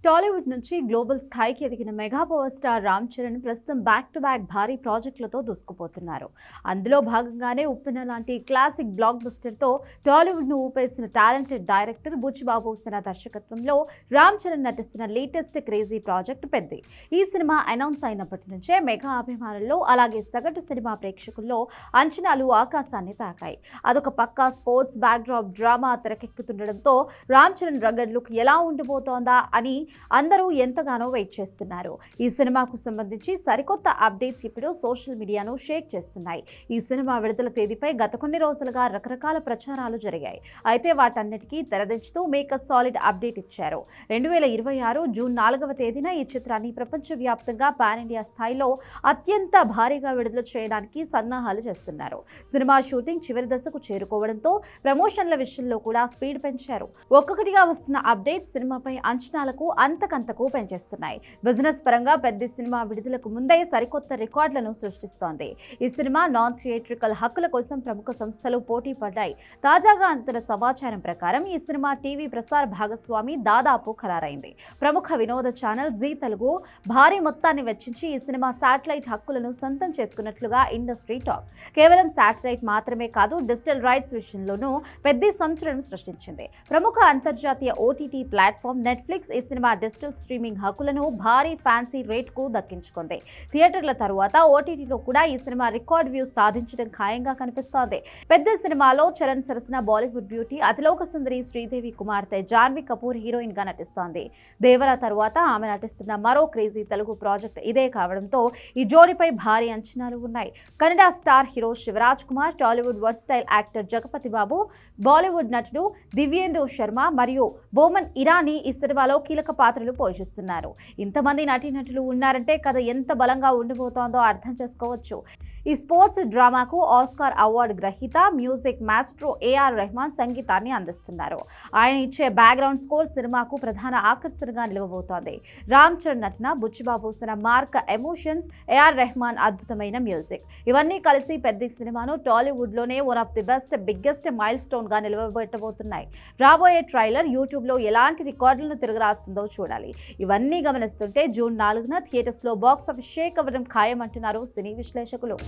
టాలీవుడ్ నుంచి గ్లోబల్ స్థాయికి ఎదిగిన mega power star Ram Charan ప్రస్తుతం బ్యాక్ టు బ్యాక్ భారీ ప్రాజెక్టులతో దూసుకుపోతున్నారు. అందులో భాగంగానే ఉప్పెన లాంటి క్లాసిక్ బ్లాక్ బస్టర్తో టాలీవుడ్ను ఊపేసిన టాలెంటెడ్ డైరెక్టర్ బుచ్చిబాబు సినా దర్శకత్వంలో రామ్ చరణ్ నటిస్తున్న లేటెస్ట్ క్రేజీ ప్రాజెక్ట్ పెద్ది. ఈ సినిమా అనౌన్స్ అయినప్పటి నుంచే మెగా అభిమానుల్లో అలాగే సగటు సినిమా ప్రేక్షకుల్లో అంచనాలు ఆకాశాన్ని తాకాయి. అదొక పక్కా స్పోర్ట్స్ బ్యాక్డ్రాప్ డ్రామా తెరకెక్కుతుండటంతో రామ్ చరణ్ రగడ్ లుక్ ఎలా ఉండబోతోందా అని అందరూ ఎంతగానో వెయిట్ చేస్తున్నారు. ఈ సినిమాకు సంబంధించి సరికొత్త అప్డేట్స్ ఇప్పుడు సోషల్ మీడియాను షేక్ చేస్తున్నాయి. ఈ సినిమా విడుదల తేదీపై గత కొన్ని రోజులుగా రకరకాల ప్రచారాలు జరిగాయి. అయితే వాటన్నిటికీ తెరదించుతూ మేక్ సాలిడ్ అప్డేట్ ఇచ్చారు. 2026 జూన్ 4వ తేదీన ఈ చిత్రాన్ని ప్రపంచవ్యాప్తంగా పాన్ ఇండియా స్థాయిలో అత్యంత భారీగా విడుదల చేయడానికి సన్నాహాలు చేస్తున్నారు. సినిమా షూటింగ్ చివరి దశకు చేరుకోవడంతో ప్రమోషన్ల విషయంలో కూడా స్పీడ్ పెంచారు. ఒక్కొక్కటిగా వస్తున్న అప్డేట్ సినిమాపై అంచనాలకు అంతకంతకు పెంచేస్తున్నాయి. బిజినెస్ పరంగా పెద్ద సినిమా విడుదలకు ముందే సరికొత్త రికార్డులను సృష్టిస్తోంది. ఈ సినిమా నాన్ థియేట్రికల్ హక్కుల కోసం ప్రముఖ సంస్థలు పోటీ పడ్డాయి. తాజాగా అందుతున్న సమాచారం ప్రకారం ఈ సినిమా టీవీ ప్రసార భాగస్వామి దాదాపు ఖరారైంది. ప్రముఖ వినోద ఛానల్ జీ తెలుగు భారీ మొత్తాన్ని వెచ్చించి ఈ సినిమా శాటిలైట్ హక్కులను సొంతం చేసుకున్నట్లుగా ఇండస్ట్రీ టాక్. కేవలం శాటిలైట్ మాత్రమే కాదు, డిజిటల్ రైట్స్ విషయంలోనూ పెద్ద సంచలనం సృష్టించింది. ప్రముఖ అంతర్జాతీయ ఓటీటీ ప్లాట్ఫామ్ నెట్ఫ్లిక్స్ ఈ సినిమా డిజిటల్ స్ట్రీమింగ్ హక్కులను భారీ ఫ్యాన్సీ రేట్కు దక్కించుకుంది. థియేటర్ల తరువాత ఓటీటీలో కూడా ఈ సినిమా రికార్డ్ వ్యూస్ సాధించడం ఖాయంగా కనిపిస్తోంది. పెద్ద సినిమాలో చరణ్ సరసన బాలీవుడ్ బ్యూటీ అతిలోక సుందరి శ్రీదేవి కుమార్తె జాన్వీ కపూర్ హీరోయిన్ గా నటిస్తోంది. దేవర తరువాత ఆమె నటిస్తున్న మరో క్రేజీ తెలుగు ప్రాజెక్ట్ ఇదే కావడంతో ఈ జోడీపై భారీ అంచనాలు ఉన్నాయి. Kannada star hero Shivaraj Kumar, Tollywood versatile actor Jagapathi Babu, Bollywood నటుడు దివ్యేందు శర్మ మరియు బోమన్ ఇరానీ ఈ సినిమాలో కీలక పాత్రలు పోషిస్తున్నారు. ఇంతమంది నటీనటులు ఉన్నారంటే కథ ఎంత బలంగా ఉండబోతోందో అర్థం చేసుకోవచ్చు. ఈ స్పోర్ట్స్ డ్రామాకు ఆస్కార్ అవార్డు గ్రహీత మ్యూజిక్ మాస్ట్రో ఏఆర్ రెహమాన్ సంగీతాన్ని అందిస్తున్నారు. ఆయన ఇచ్చే బ్యాక్గ్రౌండ్ స్కోర్ సినిమాకు ప్రధాన ఆకర్షణగా నిలవబోతోంది. రామ్ చరణ్ నటన, Buchibabu Sana mark emotions, AR Rahman అద్భుతమైన మ్యూజిక్ ఇవన్నీ కలిసి పెద్ద సినిమాను టాలీవుడ్ లోనే one of the best biggest milestone గా నిలవబెట్టబోతున్నాయి. రాబోయే ట్రైలర్ యూట్యూబ్ లో ఎలాంటి రికార్డులను తిరగరాస్తుందో చూడాలి. ఇవన్నీ గమనిస్తుంటే జూన్ 4న థియేటర్స్ లో బాక్స్ ఆఫీస్ షేక్ అవ్వడం ఖాయమంటున్నారు సినీ విశ్లేషకులు.